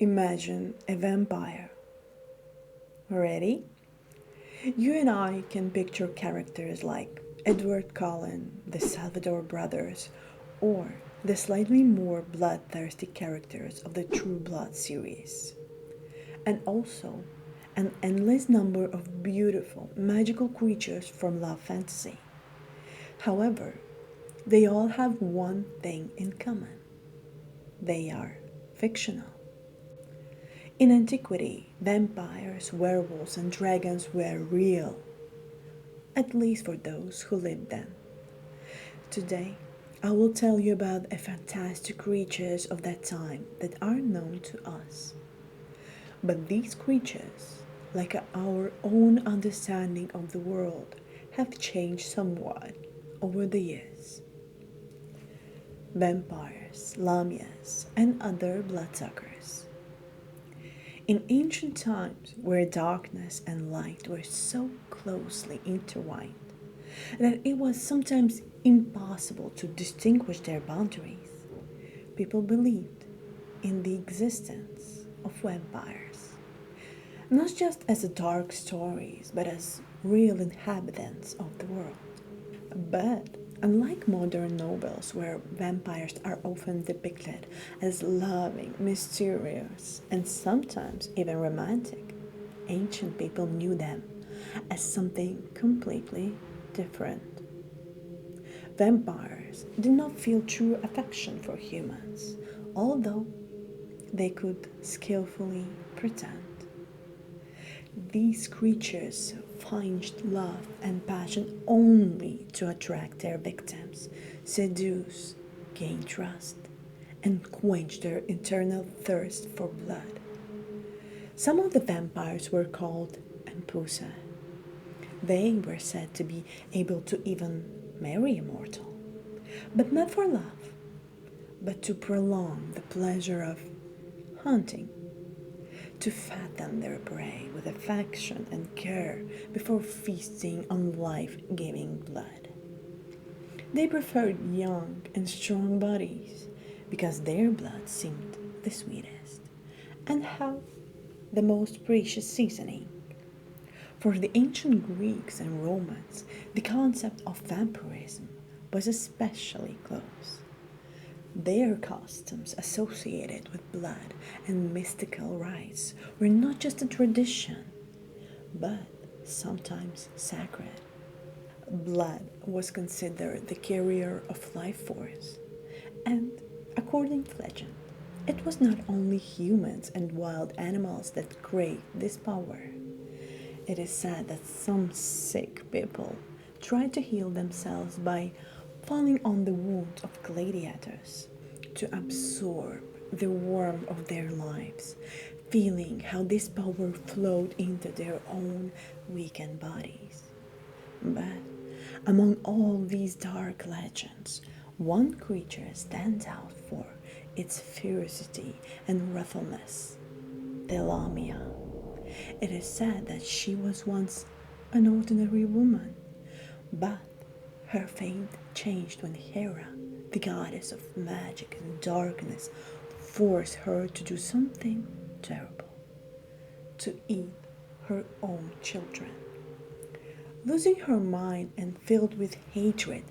Imagine a vampire. Ready? You and I can picture characters like Edward Cullen, the Salvador brothers, or the slightly more bloodthirsty characters of the True Blood series. And also an endless number of beautiful, magical creatures from love fantasy. However, they all have one thing in common: they are fictional. In antiquity, vampires, werewolves, and dragons were real, at least for those who lived then. Today, I will tell you about the fantastic creatures of that time that are known to us. But these creatures, like our own understanding of the world, have changed somewhat over the years. Vampires, lamias, and other bloodsuckers. In ancient times, where darkness and light were so closely intertwined that it was sometimes impossible to distinguish their boundaries, people believed in the existence of vampires, not just as dark stories, but as real inhabitants of the world. But unlike modern novels, where vampires are often depicted as loving, mysterious, and sometimes even romantic, ancient people knew them as something completely different. Vampires did not feel true affection for humans, although they could skillfully pretend. These creatures finged love and passion only to attract their victims, seduce, gain trust, and quench their eternal thirst for blood. Some of the vampires were called empusa. They were said to be able to even marry a mortal, but not for love, but to prolong the pleasure of hunting, to fatten their prey with affection and care before feasting on life giving blood. They preferred young and strong bodies because their blood seemed the sweetest and had the most precious seasoning. For the ancient Greeks and Romans, the concept of vampirism was especially close. Their customs associated with blood and mystical rites were not just a tradition, but sometimes sacred. Blood was considered the carrier of life force, and according to legend, it was not only humans and wild animals that craved this power. It is said that some sick people tried to heal themselves by falling on the wounds of gladiators to absorb the warmth of their lives, feeling how this power flowed into their own weakened bodies. But among all these dark legends, one creature stands out for its ferocity and ruthlessness: the Lamia. It is said that she was once an ordinary woman, but her fate changed when Hera, the goddess of magic and darkness, forced her to do something terrible: to eat her own children. Losing her mind and filled with hatred,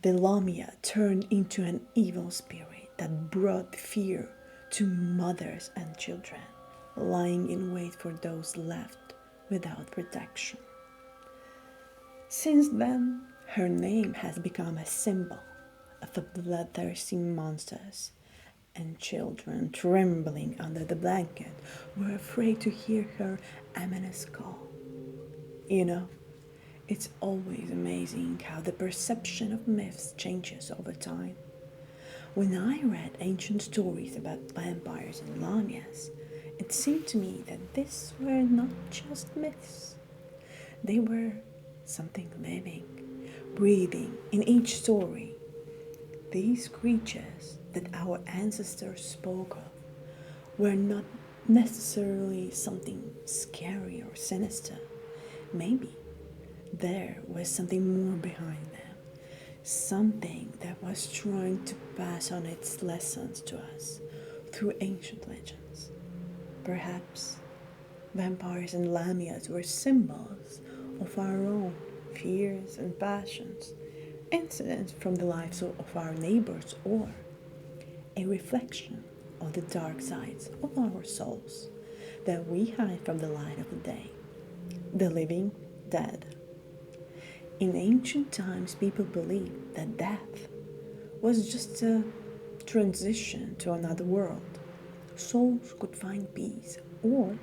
the Lamia turned into an evil spirit that brought fear to mothers and children, lying in wait for those left without protection. Since then, her name has become a symbol of the bloodthirsty monsters, and children trembling under the blanket were afraid to hear her ominous call. You know, it's always amazing how the perception of myths changes over time. When I read ancient stories about vampires and lamias, it seemed to me that these were not just myths. They were something living, breathing in each story. These creatures that our ancestors spoke of were not necessarily something scary or sinister. Maybe there was something more behind them, something that was trying to pass on its lessons to us through ancient legends. Perhaps vampires and lamias were symbols of our own fears and passions, incidents from the lives of our neighbors, or a reflection of the dark sides of our souls that we hide from the light of the day. The living dead. In ancient times, people believed that death was just a transition to another world. Souls could find peace or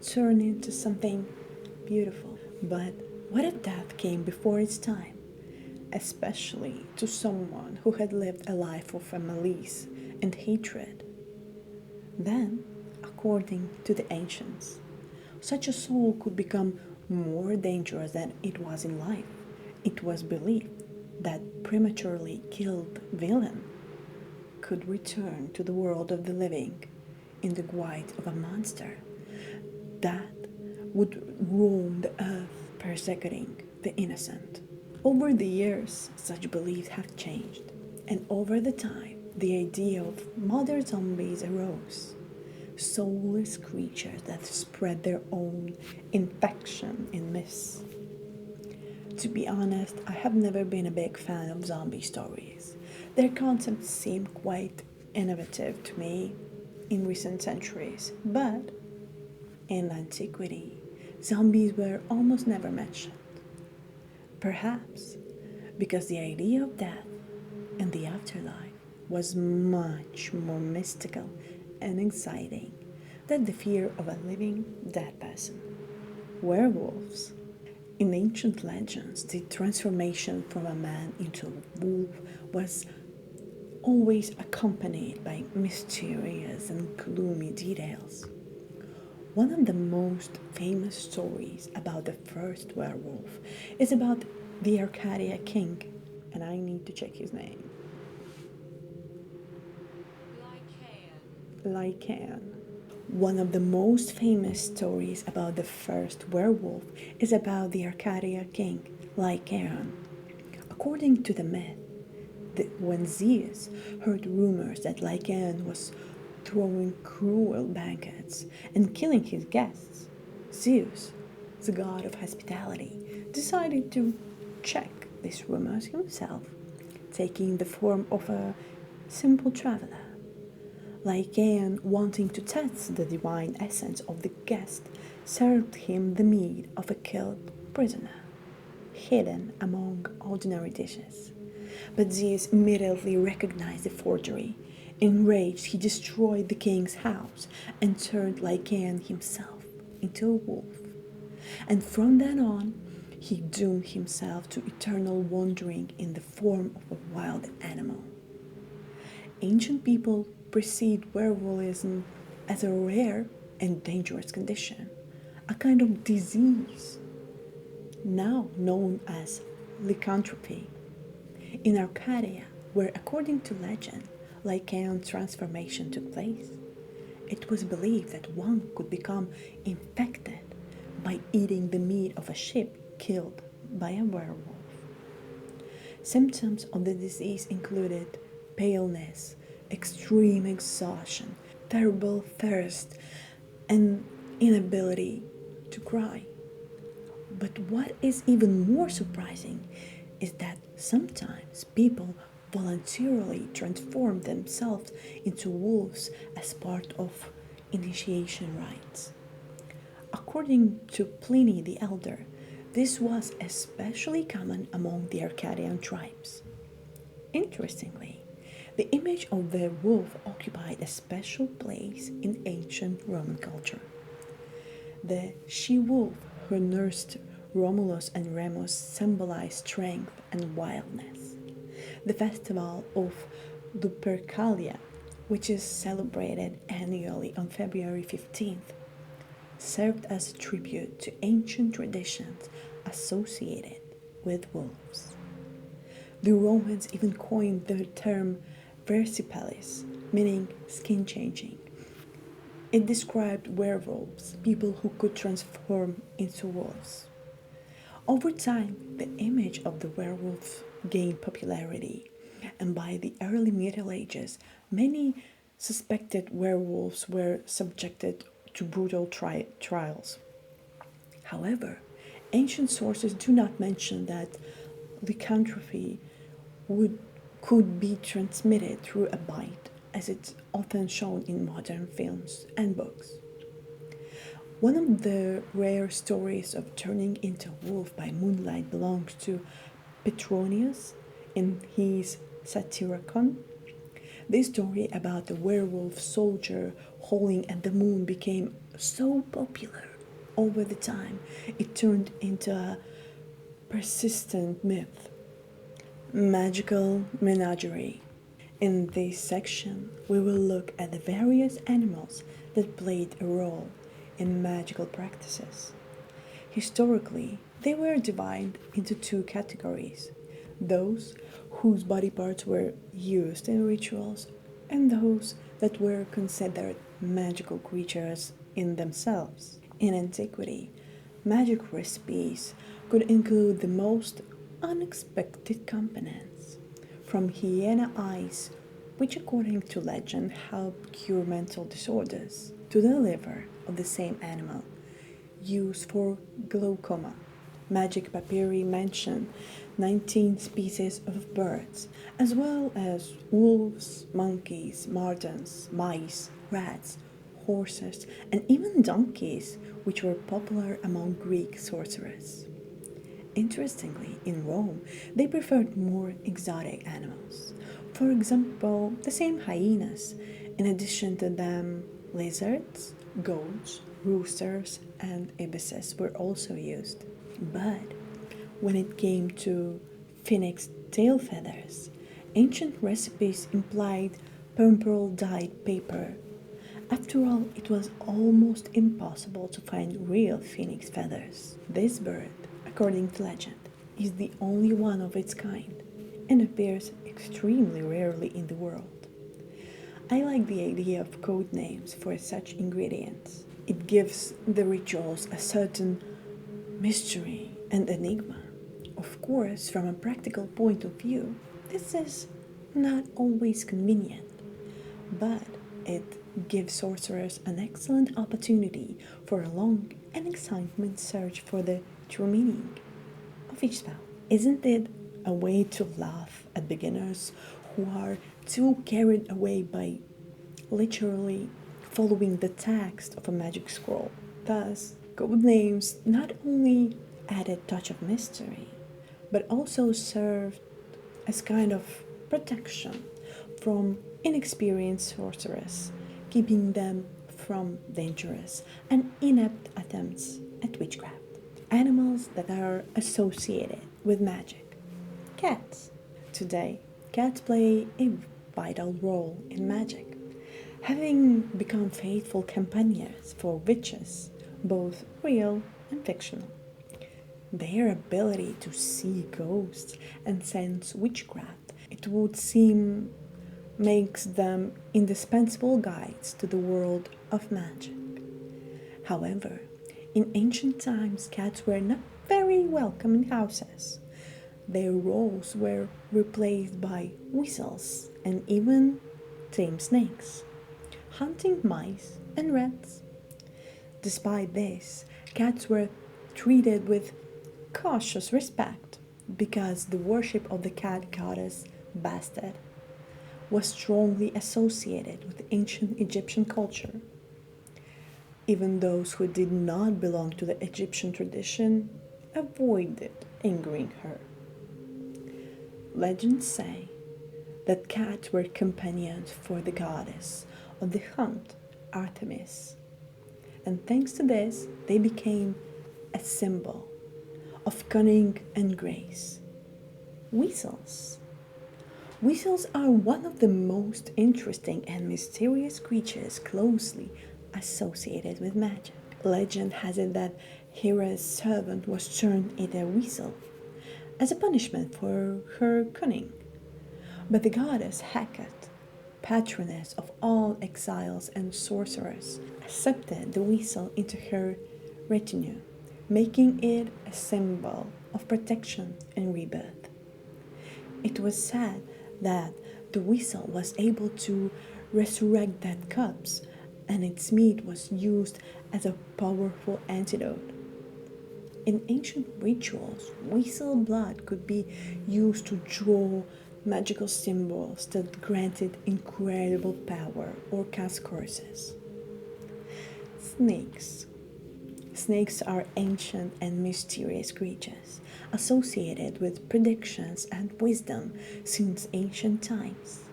turn into something beautiful. But what if death came before its time, especially to someone who had lived a life of malice and hatred? Then, according to the ancients, such a soul could become more dangerous than it was in life. It was believed that prematurely killed villain could return to the world of the living in the guise of a monster that would roam the earth persecuting the innocent. Over the years, such beliefs have changed, and over the time, the idea of mother zombies arose. Soulless creatures that spread their own infection in myths. To be honest, I have never been a big fan of zombie stories. Their concepts seem quite innovative to me in recent centuries, but in antiquity, zombies were almost never mentioned. Perhaps because the idea of death and the afterlife was much more mystical and exciting than the fear of a living dead person. Werewolves. In ancient legends, the transformation from a man into a wolf was always accompanied by mysterious and gloomy details. One of the most famous stories about the first werewolf is about the Arcadia king, and I need to check his name. Lycan. One of the most famous stories about the first werewolf is about the Arcadia king, Lycaon. According to the myth, when Zeus heard rumors that Lycaon was throwing cruel banquets and killing his guests, Zeus, the god of hospitality, decided to check these rumors himself, taking the form of a simple traveler. Lycaon, wanting to test the divine essence of the guest, served him the meat of a killed prisoner, hidden among ordinary dishes. But Zeus immediately recognized the forgery. Enraged, he destroyed the king's house and turned Lycaon himself into a wolf. And from then on, he doomed himself to eternal wandering in the form of a wild animal. Ancient people perceived werewolfism as a rare and dangerous condition, a kind of disease, now known as lycanthropy. In Arcadia, where according to legend, Lycaon's transformation took place, it was believed that one could become infected by eating the meat of a sheep killed by a werewolf. Symptoms of the disease included paleness, extreme exhaustion, terrible thirst, and inability to cry. But what is even more surprising is that sometimes people voluntarily transform themselves into wolves as part of initiation rites. According to Pliny the Elder, this was especially common among the Arcadian tribes. Interestingly, the image of the wolf occupied a special place in ancient Roman culture. The she-wolf who nursed Romulus and Remus symbolized strength and wildness. The festival of Lupercalia, which is celebrated annually on February 15th, served as a tribute to ancient traditions associated with wolves. The Romans even coined the term versipalis, meaning skin changing. It described werewolves, people who could transform into wolves. Over time, the image of the werewolf gained popularity, and by the early Middle Ages, many suspected werewolves were subjected to brutal trials. However, ancient sources do not mention that lycanthropy would could be transmitted through a bite, as it's often shown in modern films and books. One of the rare stories of turning into a wolf by moonlight belongs to Petronius in his Satyricon. This story about the werewolf soldier howling at the moon became so popular over the time it turned into a persistent myth. Magical menagerie. In this section, we will look at the various animals that played a role in magical practices. Historically, they were divided into two categories: those whose body parts were used in rituals, and those that were considered magical creatures in themselves. In antiquity, magic recipes could include the most unexpected components, from hyena eyes, which according to legend helped cure mental disorders, to the liver of the same animal, used for glaucoma. Magic papyri mention 19 species of birds, as well as wolves, monkeys, martens, mice, rats, horses, and even donkeys, which were popular among Greek sorcerers. Interestingly, in Rome, they preferred more exotic animals. For example, the same hyenas. In addition to them, lizards, goats, roosters, and ibises were also used. But when it came to phoenix tail feathers, ancient recipes implied purple dyed paper. After all, it was almost impossible to find real phoenix feathers. This bird, according to legend, is the only one of its kind and appears extremely rarely in the world. I like the idea of code names for such ingredients. It gives the rituals a certain mystery and enigma. Of course, from a practical point of view, this is not always convenient, but it gives sorcerers an excellent opportunity for a long and excitement search for the true meaning of each spell. Isn't it a way to laugh at beginners who are too carried away by literally following the text of a magic scroll? Thus, code names not only add a touch of mystery, but also serve as kind of protection from inexperienced sorcerers, keeping them from dangerous and inept attempts at witchcraft. Animals that are associated with magic. Cats. Today, cats play a vital role in magic, having become faithful companions for witches, both real and fictional. Their ability to see ghosts and sense witchcraft, it would seem, makes them indispensable guides to the world of magic. However, in ancient times, cats were not very welcome in houses. Their roles were replaced by weasels and even tame snakes, hunting mice and rats. Despite this, cats were treated with cautious respect because the worship of the cat goddess Bastet was strongly associated with ancient Egyptian culture. Even those who did not belong to the Egyptian tradition avoided angering her. Legends say that cats were companions for the goddess of the hunt, Artemis, and thanks to this, they became a symbol of cunning and grace. Weasels. Weasels are one of the most interesting and mysterious creatures closely associated with magic. Legend has it that Hera's servant was turned into a weasel as a punishment for her cunning. But the goddess Hecate, patroness of all exiles and sorcerers, accepted the weasel into her retinue, making it a symbol of protection and rebirth. It was said that the weasel was able to resurrect dead cubs, and its meat was used as a powerful antidote. In ancient rituals, weasel blood could be used to draw magical symbols that granted incredible power or cast curses. Snakes. Snakes are ancient and mysterious creatures associated with predictions and wisdom since ancient times.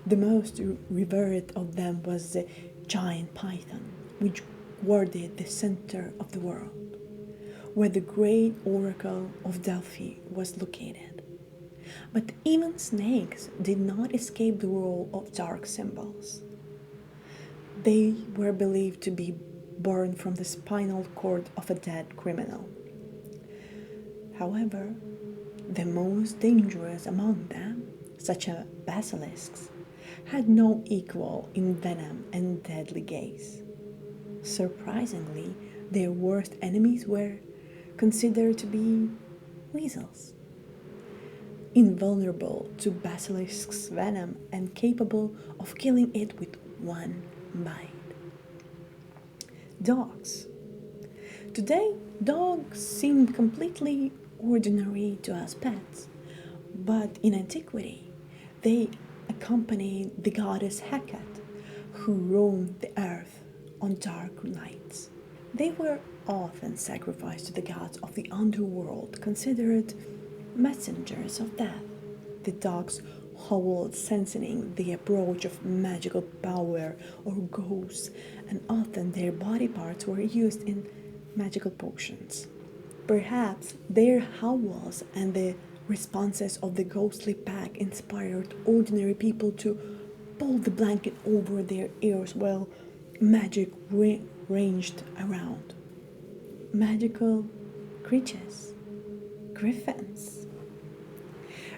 The most revered of them was the giant python, which guarded the center of the world, where the great oracle of Delphi was located. But even snakes did not escape the role of dark symbols. They were believed to be born from the spinal cord of a dead criminal. However, the most dangerous among them, such as basilisks, had no equal in venom and deadly gaze. Surprisingly, their worst enemies were considered to be weasels, invulnerable to basilisk's venom and capable of killing it with one bite. Dogs. Today, dogs seem completely ordinary to us pets, but in antiquity, they accompanied the goddess Hecate, who roamed the earth on dark nights. They were often sacrificed to the gods of the underworld, considered messengers of death. The dogs howled, sensing the approach of magical power or ghosts, and often their body parts were used in magical potions. Perhaps their howls and the responses of the ghostly pack inspired ordinary people to pull the blanket over their ears while magic ranged around. Magical creatures, griffins.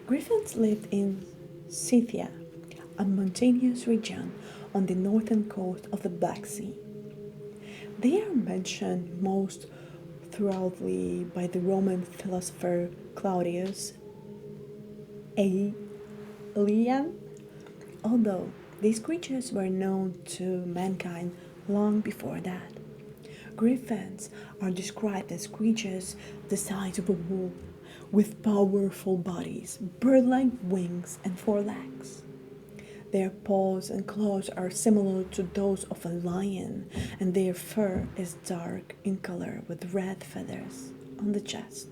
Griffins lived in Scythia, a mountainous region on the northern coast of the Black Sea. They are mentioned most thoroughly by the Roman philosopher Claudius Aelian, although these creatures were known to mankind long before that. Griffins are described as creatures the size of a wolf, with powerful bodies, bird-like wings, and four legs. Their paws and claws are similar to those of a lion, and their fur is dark in color with red feathers on the chest.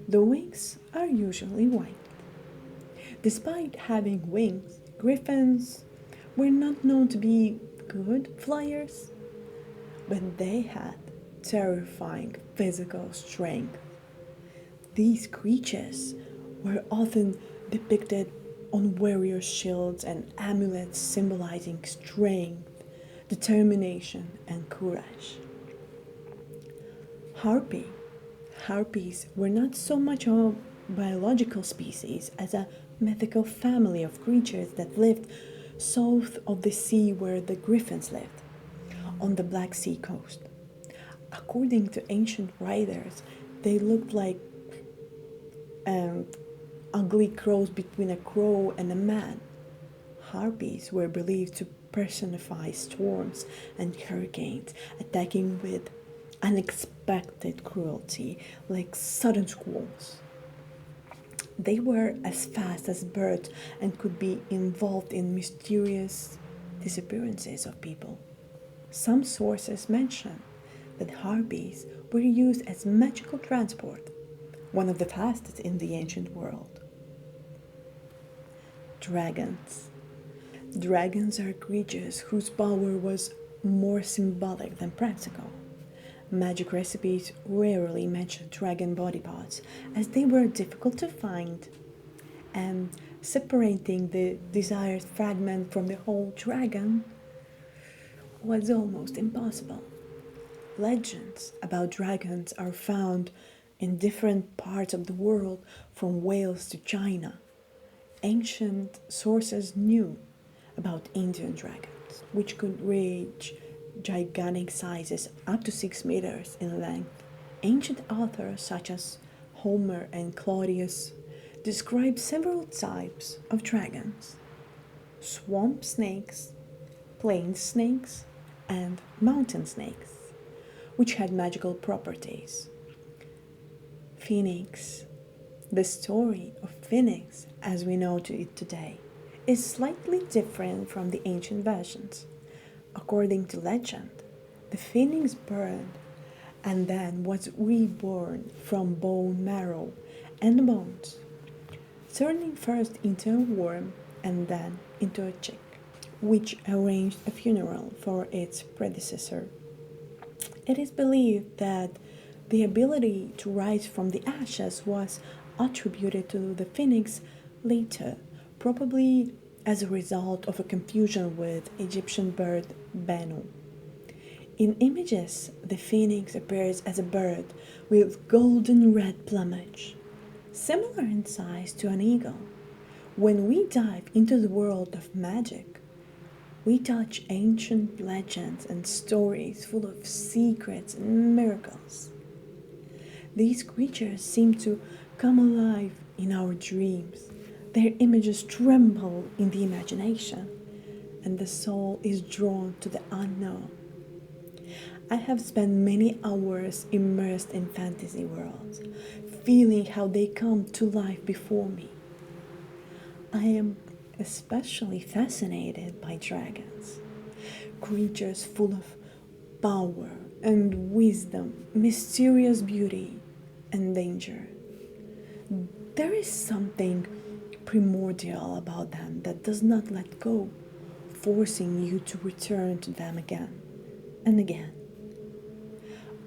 The wings are usually white. Despite having wings, griffins were not known to be good flyers, but they had terrifying physical strength. These creatures were often depicted on warrior shields and amulets symbolizing strength, determination, and courage. Harpy. Harpies were not so much a biological species as a mythical family of creatures that lived south of the sea where the griffins lived, on the Black Sea coast. According to ancient writers, they looked like an ugly cross between a crow and a man. Harpies were believed to personify storms and hurricanes, attacking with unexpected cruelty, like sudden squalls. They were as fast as birds and could be involved in mysterious disappearances of people. Some sources mention that harpies were used as magical transport, one of the fastest in the ancient world. Dragons. Dragons are creatures whose power was more symbolic than practical. Magic recipes rarely mention dragon body parts as they were difficult to find, and separating the desired fragment from the whole dragon was almost impossible. Legends about dragons are found in different parts of the world, from Wales to China. Ancient sources knew about Indian dragons, which could reach gigantic sizes up to 6 meters in length. Ancient authors such as Homer and Claudius describe several types of dragons: swamp snakes, plain snakes, and mountain snakes, which had magical properties. Phoenix. The story of Phoenix, as we know it today, is slightly different from the ancient versions. According to legend, the phoenix burned and then was reborn from bone marrow and bones, turning first into a worm and then into a chick, which arranged a funeral for its predecessor. It is believed that the ability to rise from the ashes was attributed to the phoenix later, probably as a result of a confusion with Egyptian bird Benu. In images, the phoenix appears as a bird with golden red plumage, similar in size to an eagle. When we dive into the world of magic, we touch ancient legends and stories full of secrets and miracles. These creatures seem to come alive in our dreams. Their images tremble in the imagination, and the soul is drawn to the unknown. I have spent many hours immersed in fantasy worlds, feeling how they come to life before me. I am especially fascinated by dragons, creatures full of power and wisdom, mysterious beauty and danger. There is something primordial about them that does not let go, forcing you to return to them again and again.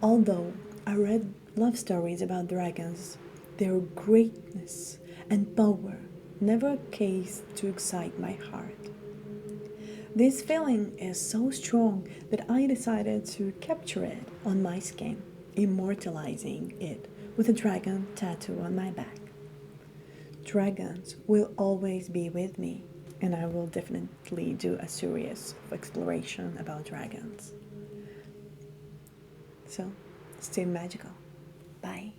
Although I read love stories about dragons, their greatness and power never ceased to excite my heart. This feeling is so strong that I decided to capture it on my skin, immortalizing it with a dragon tattoo on my back. Dragons will always be with me, and I will definitely do a series of exploration about dragons. So, stay magical. Bye.